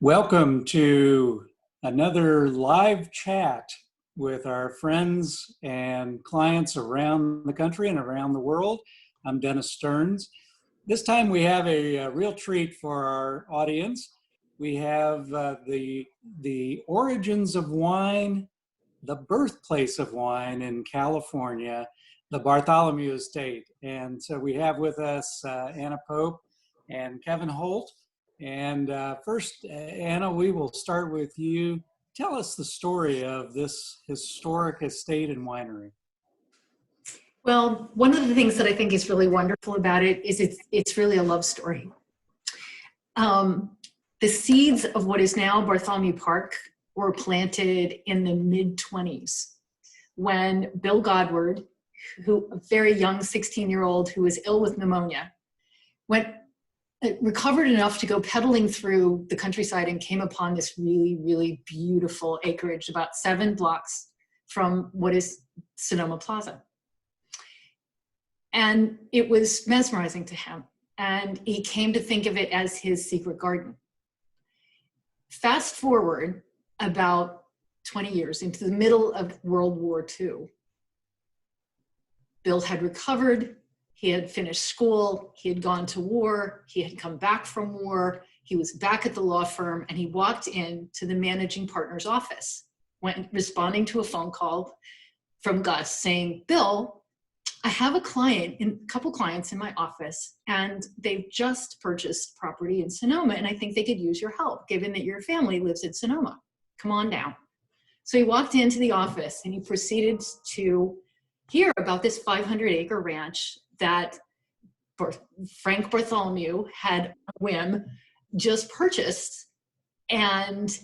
Welcome to another live chat with our friends and clients around the country and around the world. I'm Dennis Stearns. This time we have a real treat for our audience. We have the origins of wine, the birthplace of wine in California, the Bartholomew estate. And so we have with us Anna Pope and Kevin Holt. And first, Anna, we will start with you. Tell us the story of this historic estate and winery. Well, one of the things that I think is really wonderful about it is it's really a love story. The seeds of what is now Bartholomew Park were planted in the mid-20s when Bill Godward, a very young 16-year-old who was ill with pneumonia, recovered enough to go pedaling through the countryside and came upon this really, really beautiful acreage about 7 blocks from what is Sonoma Plaza. And it was mesmerizing to him. And he came to think of it as his secret garden. Fast forward about 20 years into the middle of World War II. Bill had recovered. He had finished school, he had gone to war, he had come back from war, he was back at the law firm, and he walked into the managing partner's office, responding to a phone call from Gus saying, Bill, I have a couple clients in my office, and they've just purchased property in Sonoma, and I think they could use your help, given that your family lives in Sonoma. Come on down. So he walked into the office, and he proceeded to hear about this 500-acre ranch that Frank Bartholomew had, a whim, just purchased. And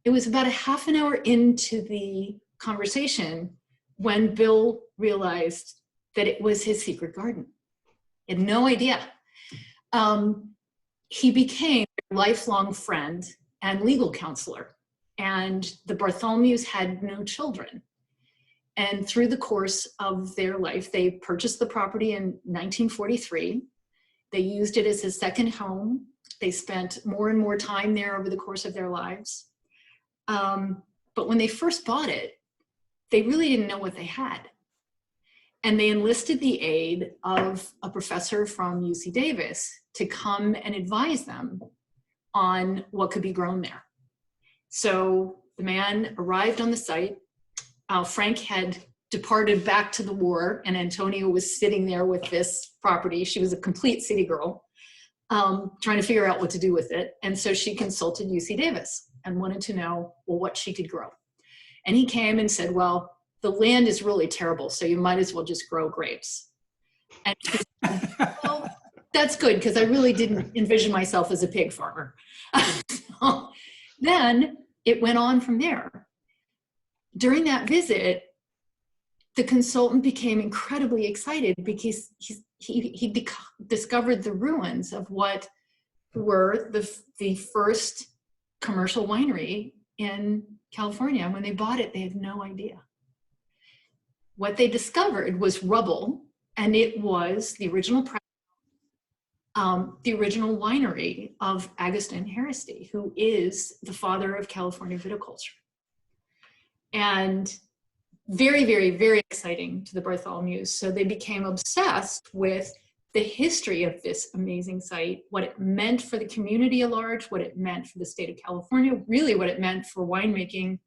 it was about a half an hour into the conversation when Bill realized that it was his secret garden. He had no idea. He became a lifelong friend and legal counselor. And the Bartholomews had no children. And through the course of their life, they purchased the property in 1943. They used it as a second home. They spent more and more time there over the course of their lives. But when they first bought it, they really didn't know what they had. And they enlisted the aid of a professor from UC Davis to come and advise them on what could be grown there. So the man arrived on the site. Frank had departed back to the war, and Antonia was sitting there with this property. She was a complete city girl, trying to figure out what to do with it. And so she consulted UC Davis and wanted to know, well, what she could grow. And he came and said, well, the land is really terrible, so you might as well just grow grapes. And she said, well, that's good, because I really didn't envision myself as a pig farmer. So then it went on from there. During that visit, the consultant became incredibly excited because he discovered the ruins of what were the first commercial winery in California. When they bought it, they had no idea. What they discovered was rubble, and it was the original winery of Agustin Harristy, who is the father of California viticulture. And very, very, very exciting to the Bartholomews. So they became obsessed with the history of this amazing site, what it meant for the community at large, what it meant for the state of California, really what it meant for winemaking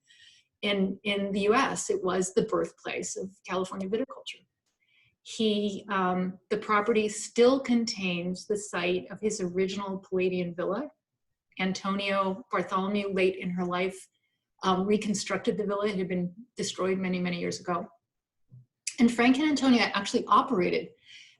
in the US. It was the birthplace of California viticulture. The property still contains the site of his original Palladian villa. Antonio Bartholomew, late in her life, reconstructed the villa. It had been destroyed many, many years ago. And Frank and Antonia actually operated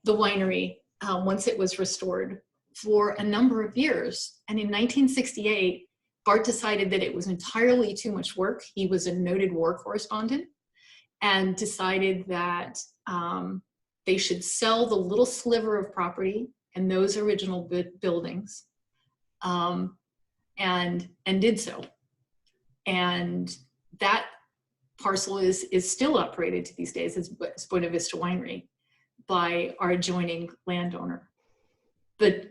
the winery once it was restored for a number of years. And in 1968, Bart decided that it was entirely too much work. He was a noted war correspondent and decided that they should sell the little sliver of property and those original buildings, and did so. And that parcel is still operated to these days as Buena Vista Winery by our adjoining landowner. But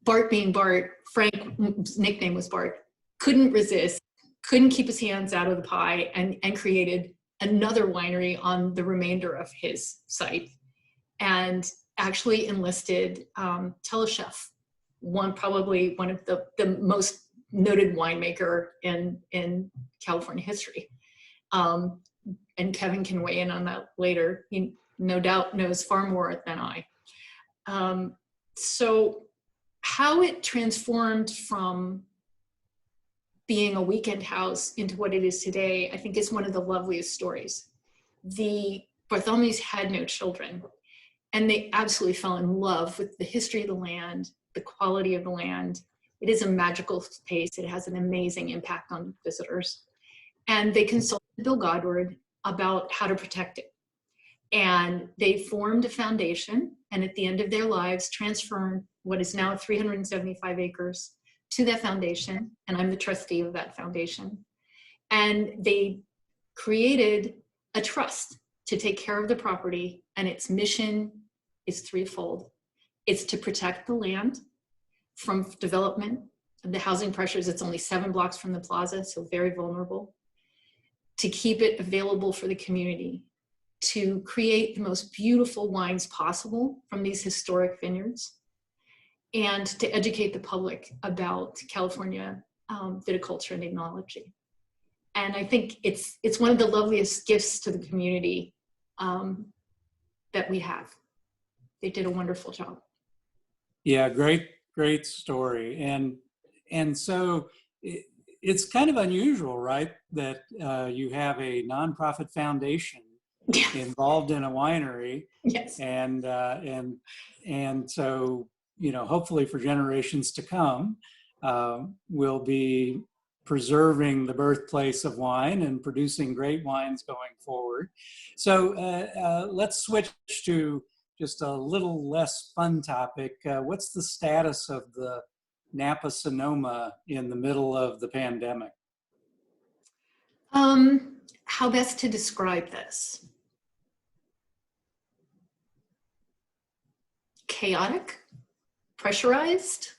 Bart being Bart, Frank's nickname was Bart, couldn't resist, couldn't keep his hands out of the pie, and created another winery on the remainder of his site, and actually enlisted telechef, probably one of the most noted winemaker in California history. And Kevin can weigh in on that later. He no doubt knows far more than I. So how it transformed from being a weekend house into what it is today, I think is one of the loveliest stories. The Bartholomews had no children, and they absolutely fell in love with the history of the land, the quality of the land. It is a magical space. It has an amazing impact on visitors. And they consulted Bill Godward about how to protect it. And they formed a foundation, and at the end of their lives transferred what is now 375 acres to that foundation, and I'm the trustee of that foundation. And they created a trust to take care of the property, and its mission is threefold. It's to protect the land from development and the housing pressures. It's only 7 blocks from the plaza, so very vulnerable. To keep it available for the community, to create the most beautiful wines possible from these historic vineyards, and to educate the public about California viticulture and enology. And I think it's one of the loveliest gifts to the community that we have. They did a wonderful job. Yeah, great story. And so it's kind of unusual, right, that you have a nonprofit foundation involved in a winery. Yes. And so, you know, hopefully for generations to come, we'll be preserving the birthplace of wine and producing great wines going forward. So let's switch to just a little less fun topic. What's the status of the Napa Sonoma in the middle of the pandemic? How best to describe this? Chaotic, pressurized.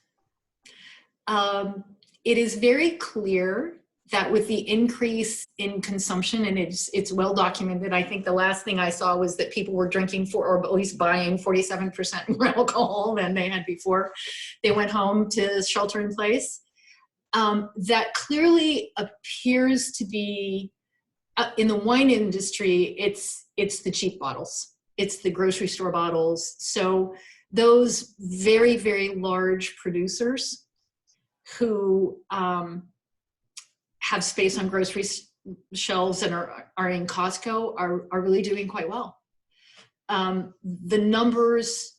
It is very clear that with the increase in consumption, and it's well documented, I think the last thing I saw was that people were drinking or at least buying 47% more alcohol than they had before they went home to shelter in place. That clearly appears to be, in the wine industry, it's the cheap bottles. It's the grocery store bottles. So those very, very large producers who have space on grocery shelves and are in Costco are really doing quite well. The numbers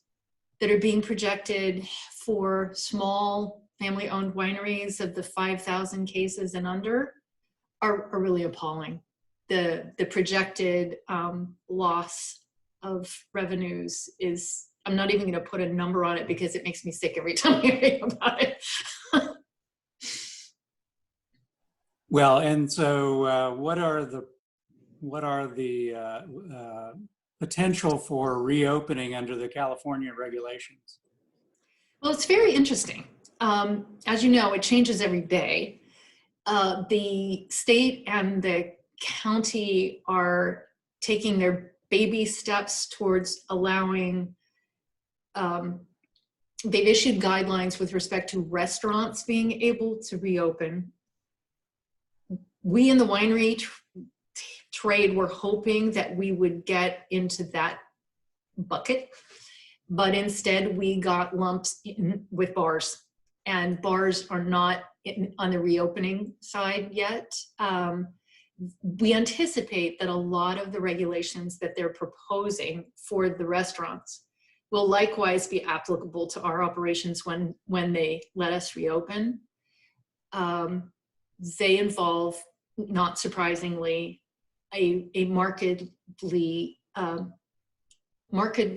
that are being projected for small family-owned wineries of the 5,000 cases and under are really appalling. The projected loss of revenues is, I'm not even going to put a number on it because it makes me sick every time I think about it. Well, and so what are the potential for reopening under the California regulations? Well, it's very interesting. As you know, it changes every day. The state and the county are taking their baby steps towards allowing, they've issued guidelines with respect to restaurants being able to reopen. We in the winery trade were hoping that we would get into that bucket, but instead we got lumped in with bars, and bars are not on the reopening side yet. We anticipate that a lot of the regulations that they're proposing for the restaurants will likewise be applicable to our operations when they let us reopen. They involve, not surprisingly, a marked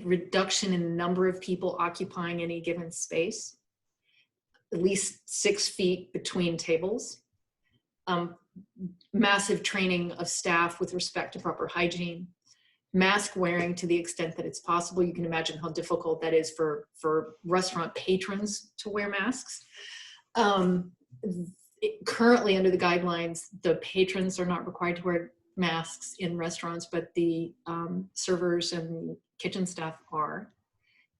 reduction in the number of people occupying any given space, at least 6 feet between tables, massive training of staff with respect to proper hygiene, mask wearing to the extent that it's possible. You can imagine how difficult that is for restaurant patrons to wear masks. currently under the guidelines, the patrons are not required to wear masks in restaurants, but the servers and kitchen staff are.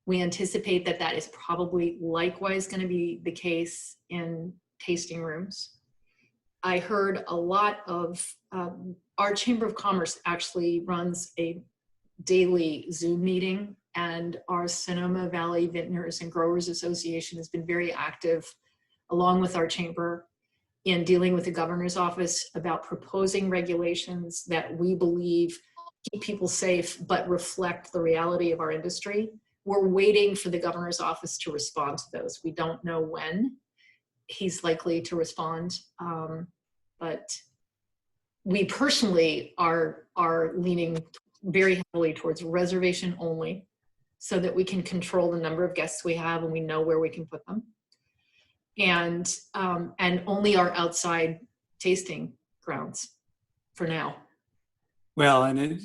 We anticipate that that is probably likewise going to be the case in tasting rooms. I heard a lot of, our Chamber of Commerce actually runs a daily Zoom meeting, and our Sonoma Valley Vintners and Growers Association has been very active, along with our chamber, in dealing with the governor's office about proposing regulations that we believe keep people safe but reflect the reality of our industry. We're waiting for the governor's office to respond to those. We don't know when he's likely to respond, but we personally are leaning very heavily towards reservation only, so that we can control the number of guests we have and we know where we can put them. And only our outside tasting grounds for now. Well, and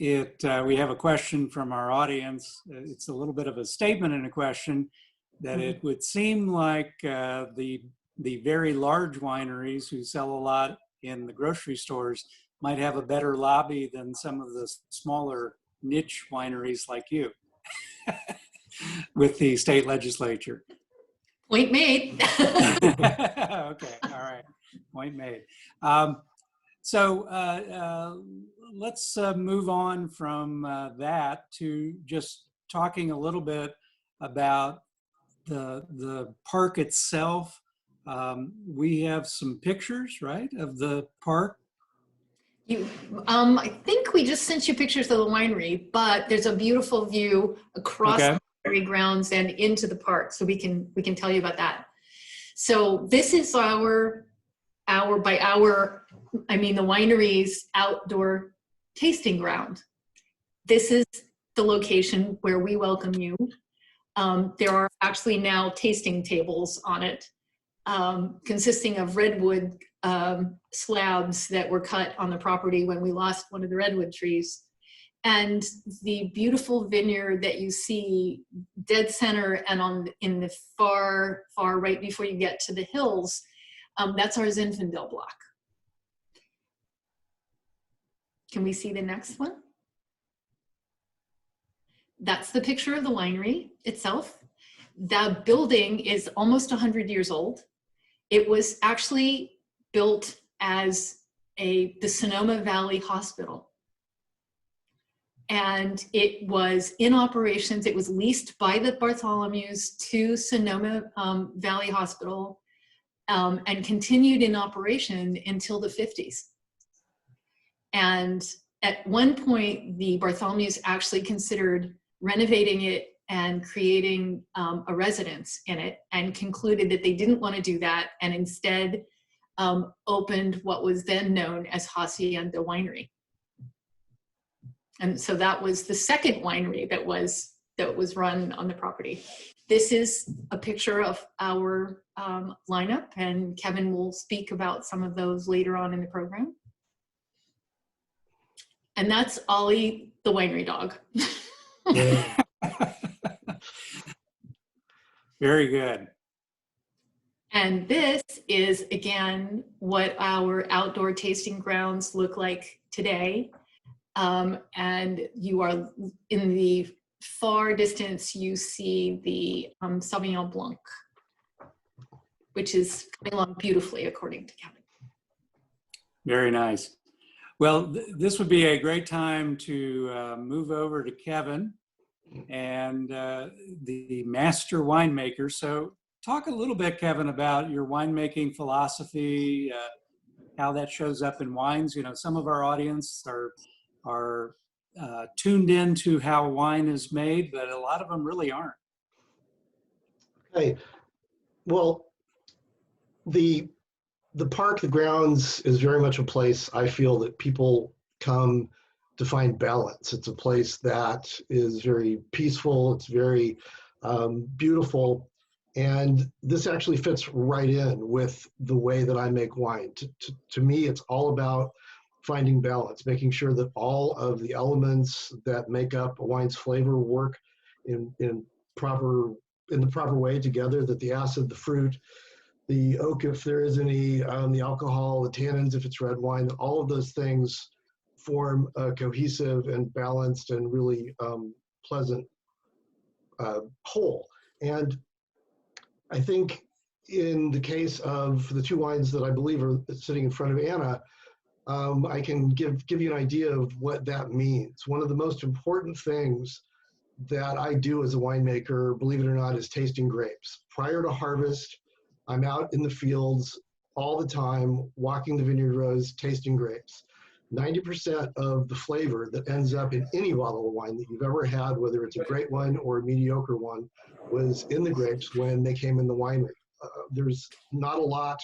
we have a question from our audience. It's a little bit of a statement and a question, that it would seem like the very large wineries who sell a lot in the grocery stores might have a better lobby than some of the smaller niche wineries like you with the state legislature. Point made. Okay, all right, point made. So let's move on from that to just talking a little bit about the park itself. We have some pictures, right, of the park. I think we just sent you pictures of the winery, but there's a beautiful view across the winery grounds and into the park, so we can tell you about that. So this is I mean the winery's outdoor tasting ground. This is the location where we welcome you. There are actually now tasting tables on it, consisting of redwood slabs that were cut on the property when we lost one of the redwood trees. And the beautiful vineyard that you see dead center and in the far right before you get to the hills, that's our Zinfandel block. Can we see the next one? That's the picture of the winery itself. The building is almost 100 years old. It was actually built as the Sonoma Valley Hospital. And it was in operations. It was leased by the Bartholomews to Sonoma Valley Hospital, and continued in operation until the 50s. And at one point, the Bartholomews actually considered renovating it and creating a residence in it, and concluded that they didn't want to do that, and instead opened what was then known as Hacienda Winery. And so that was the second winery that was run on the property. This is a picture of our lineup, and Kevin will speak about some of those later on in the program. And that's Ollie, the winery dog. Very good. And this is, again, what our outdoor tasting grounds look like today. And you are in the far distance, you see the Sauvignon Blanc, which is coming along beautifully, according to Kevin. Very nice. Well, this would be a great time to move over to Kevin and the master winemaker. So talk a little bit, Kevin, about your winemaking philosophy, how that shows up in wines. You know, some of our audience are tuned into how wine is made, but a lot of them really aren't. Okay. Well, the park, the grounds, is very much a place I feel that people come to find balance. It's a place that is very peaceful. It's very beautiful. And this actually fits right in with the way that I make wine. To me, it's all about finding balance, making sure that all of the elements that make up a wine's flavor work in the proper way together, that the acid, the fruit, the oak if there is any, the alcohol, the tannins if it's red wine, all of those things form a cohesive and balanced and really pleasant whole. And I think in the case of the two wines that I believe are sitting in front of Anna, I can give you an idea of what that means. One of the most important things that I do as a winemaker, believe it or not, is tasting grapes. Prior to harvest, I'm out in the fields all the time, walking the vineyard rows, tasting grapes. 90% of the flavor that ends up in any bottle of wine that you've ever had, whether it's a great one or a mediocre one, was in the grapes when they came in the winery. There's not a lot.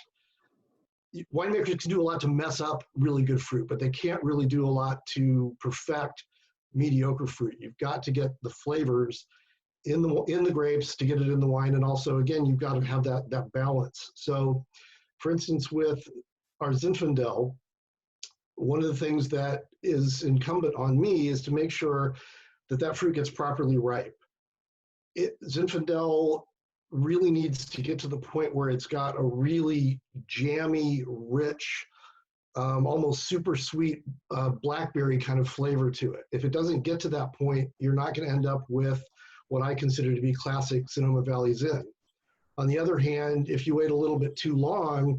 Winemakers can do a lot to mess up really good fruit, but they can't really do a lot to perfect mediocre fruit. You've got to get the flavors in the grapes to get it in the wine, and also, again, you've got to have that balance. So, for instance, with our Zinfandel, one of the things that is incumbent on me is to make sure that that fruit gets properly ripe. Zinfandel really needs to get to the point where it's got a really jammy, rich, almost super sweet blackberry kind of flavor to it. If it doesn't get to that point, you're not going to end up with what I consider to be classic Sonoma Valley Zin. On the other hand, if you wait a little bit too long,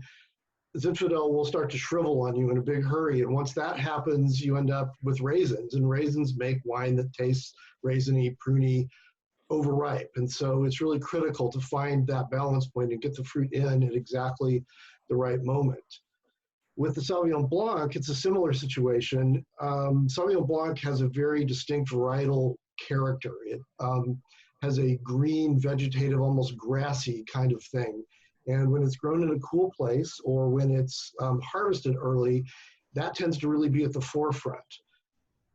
Zinfandel will start to shrivel on you in a big hurry. And once that happens, you end up with raisins. And raisins make wine that tastes raisiny, pruny, overripe. And so it's really critical to find that balance point and get the fruit in at exactly the right moment. With the Sauvignon Blanc, it's a similar situation. Sauvignon Blanc has a very distinct varietal character. It has a green, vegetative, almost grassy kind of thing. And when it's grown in a cool place or when it's harvested early, that tends to really be at the forefront.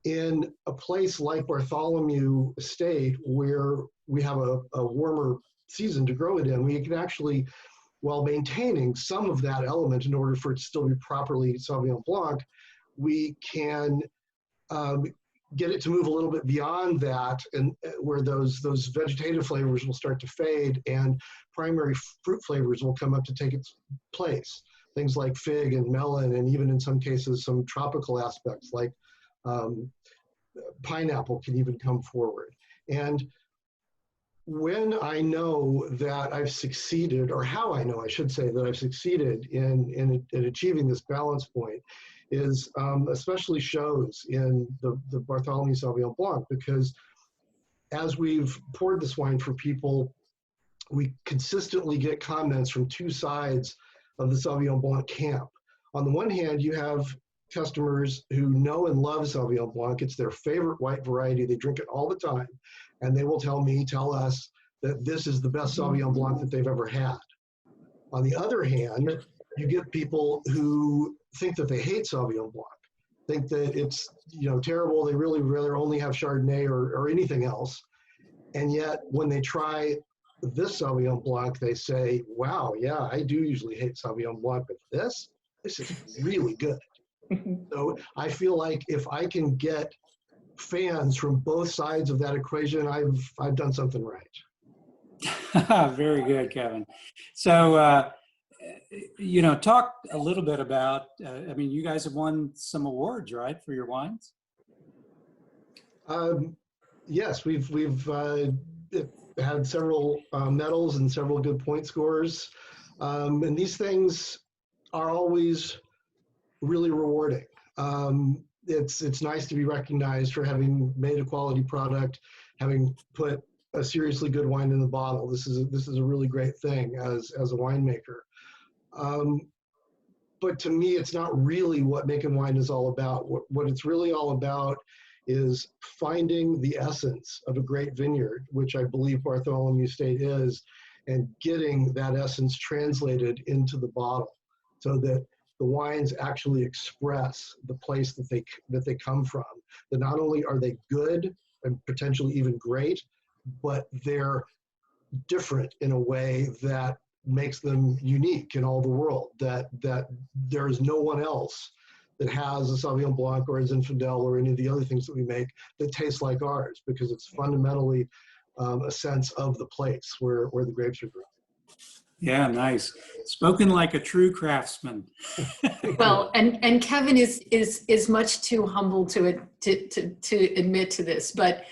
In a place like Bartholomew Estate, where we have a warmer season to grow it in, we can actually, while maintaining some of that element in order for it to still be properly Sauvignon Blanc, we can get it to move a little bit beyond that, and where those vegetative flavors will start to fade and primary fruit flavors will come up to take its place. Things like fig and melon, and even in some cases some tropical aspects like pineapple can even come forward. And when I know that I've succeeded, or how I know, I should say, that I've succeeded in achieving this balance point is especially shows in the Bartholomew Sauvignon Blanc, because as we've poured this wine for people, we consistently get comments from two sides of the Sauvignon Blanc camp. On the one hand, you have customers who know and love Sauvignon Blanc. It's their favorite white variety. They drink it all the time. And they will tell us that this is the best Sauvignon Blanc that they've ever had. On the other hand, you get people who think that they hate Sauvignon Blanc, think that it's terrible. They really rather only have Chardonnay or anything else. And yet when they try this Sauvignon Blanc, they say, wow, yeah, I do usually hate Sauvignon Blanc, but this is really good. So I feel like if I can get fans from both sides of that equation, I've done something right. Very good, Kevin. So, talk a little bit about, you guys have won some awards, right, for your wines? Yes, we've had several medals and several good point scores. And these things are always really rewarding. It's nice to be recognized for having made a quality product, having put a seriously good wine in the bottle. This is a really great thing as a winemaker. But to me, it's not really what making wine is all about. What it's really all about is finding the essence of a great vineyard, which I believe Bartholomew Estate is, and getting that essence translated into the bottle so that the wines actually express the place that they come from. That not only are they good and potentially even great, but they're different in a way that makes them unique in all the world, that there is no one else that has a Sauvignon Blanc or a Zinfandel or any of the other things that we make that tastes like ours, because it's fundamentally a sense of the place where the grapes are grown. Yeah, nice. Spoken like a true craftsman. Well, and Kevin is much too humble to admit to this, but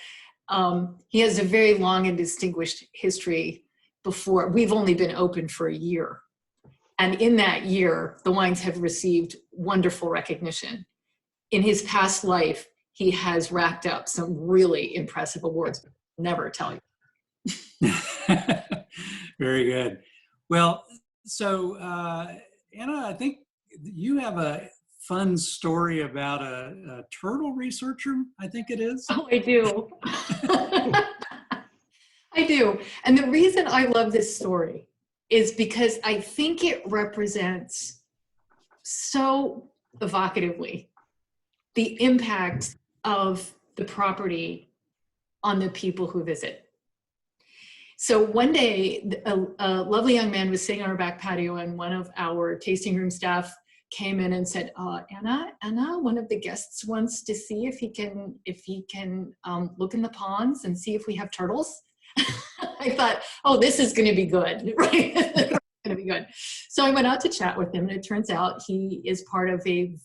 he has a very long and distinguished history. Before we've only been open for a year, and in that year, the wines have received wonderful recognition. In his past life, he has racked up some really impressive awards. Never tell you. Very good. Well, so Anna, I think you have a fun story about a turtle researcher, I think it is. Oh, I do. I do. And the reason I love this story is because I think it represents so evocatively the impact of the property on the people who visit. So one day, a lovely young man was sitting on our back patio, and one of our tasting room staff came in and said, Anna, one of the guests wants to see if he can look in the ponds and see if we have turtles. I thought, oh, this is going to be good, right? It's going to be good. So I went out to chat with him, and it turns out he is part of a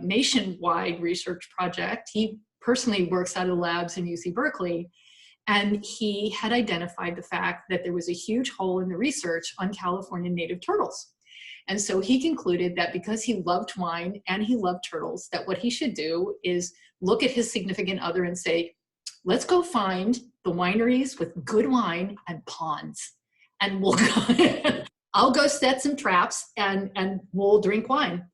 nationwide research project. He personally works out of the labs in UC Berkeley. And he had identified the fact that there was a huge hole in the research on California native turtles. And so he concluded that because he loved wine and he loved turtles, that what he should do is look at his significant other and say, let's go find the wineries with good wine and ponds. And we'll go, I'll go set some traps and we'll drink wine.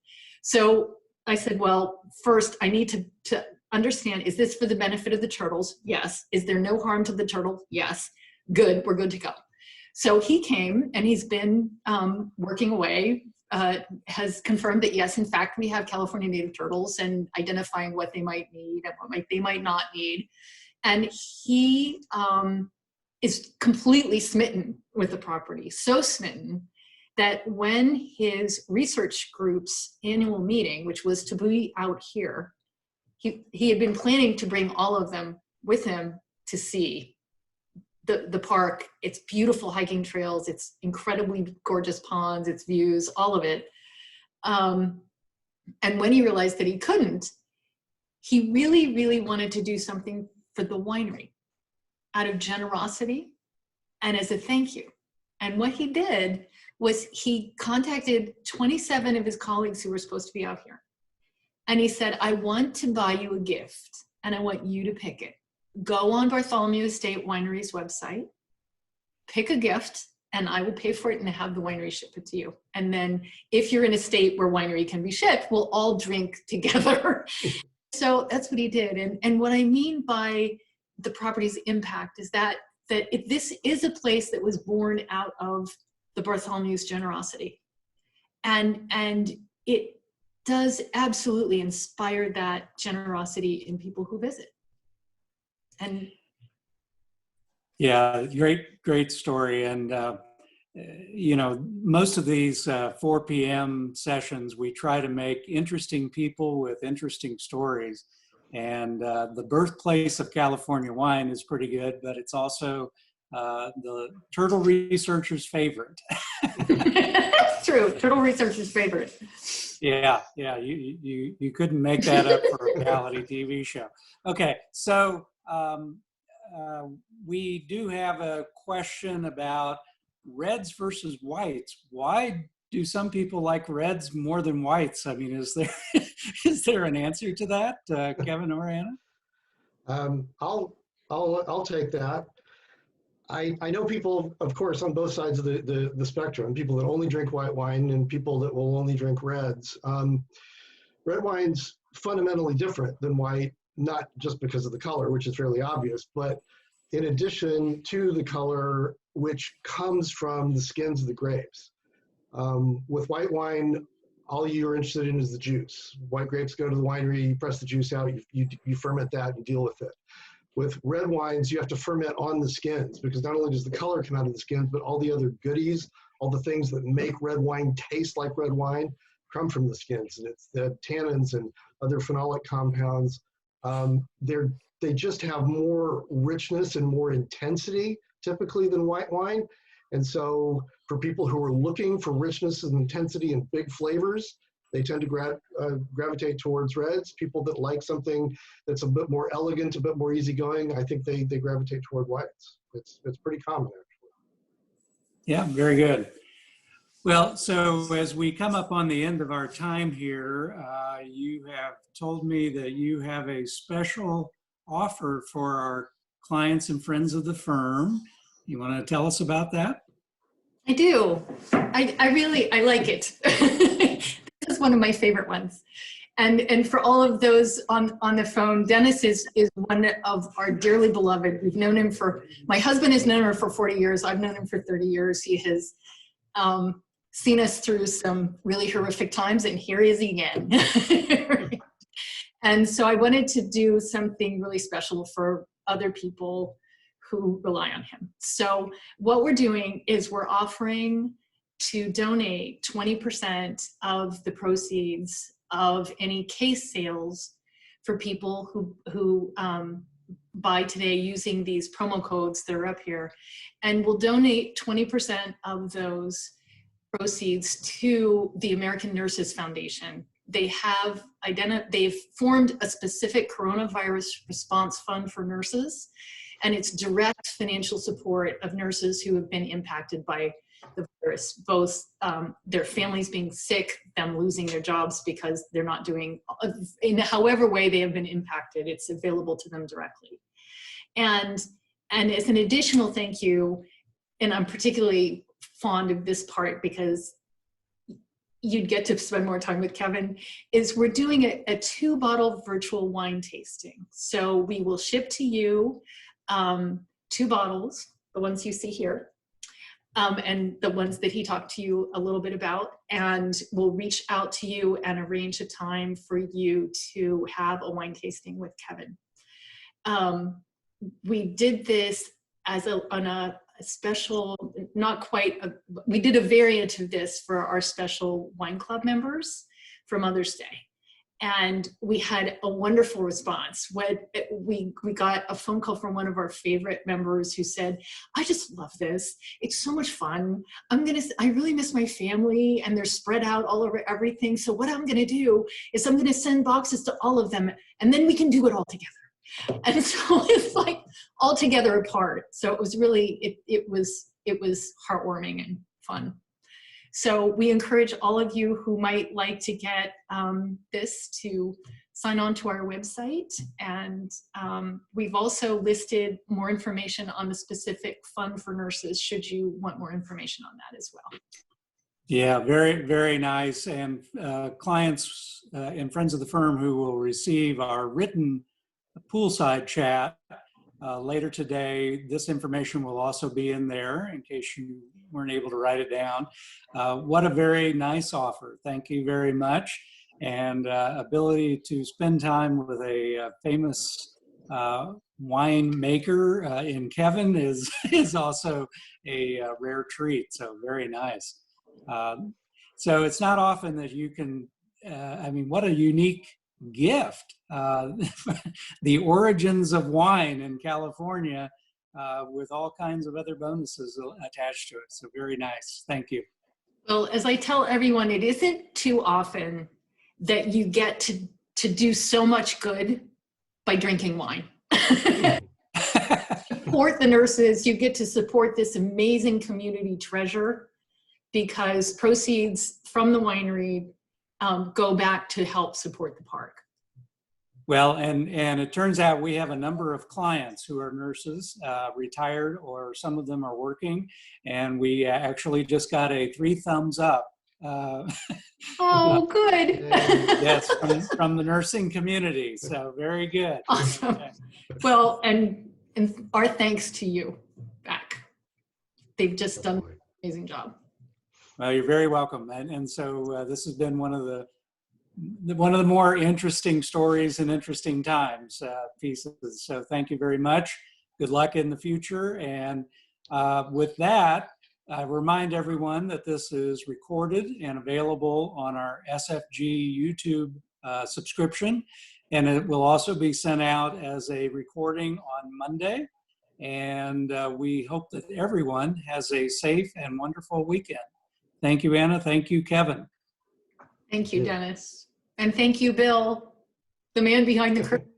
So I said, well, first I need to understand, is this for the benefit of the turtles? Yes. Is there no harm to the turtle? Yes. Good, we're good to go. So he came, and he's been working away, has confirmed that yes, in fact, we have California native turtles, and identifying what they might need and what they might not need. And he is completely smitten with the property, so smitten that when his research group's annual meeting, which was to be out here, he had been planning to bring all of them with him to see the park, its beautiful hiking trails, its incredibly gorgeous ponds, its views, all of it. And when he realized that he couldn't, he really, really wanted to do something for the winery out of generosity and as a thank you. And what he did was he contacted 27 of his colleagues who were supposed to be out here. And he said, I want to buy you a gift, and I want you to pick it. Go on Bartholomew Estate Winery's website, pick a gift, and I will pay for it and have the winery ship it to you. And then if you're in a state where winery can be shipped, we'll all drink together. So that's what he did. And what I mean by the property's impact is that if this is a place that was born out of the Bartholomew's generosity. And it does absolutely inspire that generosity in people who visit. And yeah, great story. And you know, most of these 4 p.m. sessions, we try to make interesting people with interesting stories. And the birthplace of California wine is pretty good, but it's also the turtle researcher's favorite. It's true, turtle researcher's favorite. Yeah, you couldn't make that up for a reality TV show. Okay, so we do have a question about reds versus whites. Why do some people like reds more than whites? I mean, is there an answer to that, Kevin or Anna? I'll take that. I know people, of course, on both sides of the spectrum, people that only drink white wine and people that will only drink reds. Red wine's fundamentally different than white, not just because of the color, which is fairly obvious, but in addition to the color, which comes from the skins of the grapes. With white wine, all you're interested in is the juice. White grapes go to the winery, you press the juice out, you ferment that and deal with it. With red wines, you have to ferment on the skins, because not only does the color come out of the skins, but all the other goodies, all the things that make red wine taste like red wine come from the skins. And it's the tannins and other phenolic compounds. They just have more richness and more intensity typically than white wine. And so for people who are looking for richness and intensity and big flavors, they tend to gravitate towards reds. People that like something that's a bit more elegant, a bit more easygoing, I think they gravitate toward whites. It's pretty common, actually. Yeah, very good. Well, so as we come up on the end of our time here, you have told me that you have a special offer for our clients and friends of the firm. You want to tell us about that? I do. I like it. This is one of my favorite ones. And for all of those on the phone, Dennis is one of our dearly beloved. We've known him my husband has known her for 40 years. I've known him for 30 years. He has seen us through some really horrific times, and here he is again. And so I wanted to do something really special for other people who rely on him. So what we're doing is we're offering to donate 20% of the proceeds of any case sales for people who buy today using these promo codes that are up here. And we'll donate 20% of those proceeds to the American Nurses Foundation. They've formed a specific coronavirus response fund for nurses, and it's direct financial support of nurses who have been impacted by the virus, both their families being sick, them losing their jobs because they're not doing, in however way they have been impacted, it's available to them directly. And as an additional thank you, and I'm particularly fond of this part because you'd get to spend more time with Kevin, is we're doing a 2-bottle virtual wine tasting. So we will ship to you 2 bottles, the ones you see here, and the ones that he talked to you a little bit about, and we'll reach out to you and arrange a time for you to have a wine tasting with Kevin. We did this on a special, not quite, we did a variant of this for our special wine club members for Mother's Day. And we had a wonderful response. When we got a phone call from one of our favorite members who said, I just love this. It's so much fun. I really miss my family, and they're spread out all over everything. So what I'm gonna do is I'm gonna send boxes to all of them, and then we can do it all together. And so it's like all together apart. So it was really, it was heartwarming and fun. So we encourage all of you who might like to get this to sign on to our website. And we've also listed more information on the specific fund for nurses, should you want more information on that as well. Yeah, very, very nice. And clients and friends of the firm who will receive our written poolside chat later today, this information will also be in there in case you weren't able to write it down. What a very nice offer. Thank you very much. And ability to spend time with a famous wine maker in Kevin is also a rare treat. So very nice. So it's not often that you can, I mean, what a unique gift. The origins of wine in California with all kinds of other bonuses attached to it. So very nice. Thank you. Well, as I tell everyone, it isn't too often that you get to do so much good by drinking wine. Support the nurses. You get to support this amazing community treasure because proceeds from the winery go back to help support the park. Well, and it turns out we have a number of clients who are nurses, retired, or some of them are working, and we actually just got a 3 thumbs up. Oh, good. Yes, from the nursing community. So very good. Awesome. Okay. Well, and our thanks to you back. They've just done an amazing job. Well, you're very welcome. And so this has been one of the more interesting stories and interesting times pieces. So thank you very much. Good luck in the future. And with that, I remind everyone that this is recorded and available on our SFG YouTube subscription. And it will also be sent out as a recording on Monday. And we hope that everyone has a safe and wonderful weekend. Thank you, Anna. Thank you, Kevin. Thank you, Dennis. And thank you, Bill, the man behind the curtain.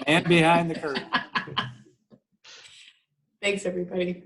And behind the curtain. Thanks, everybody.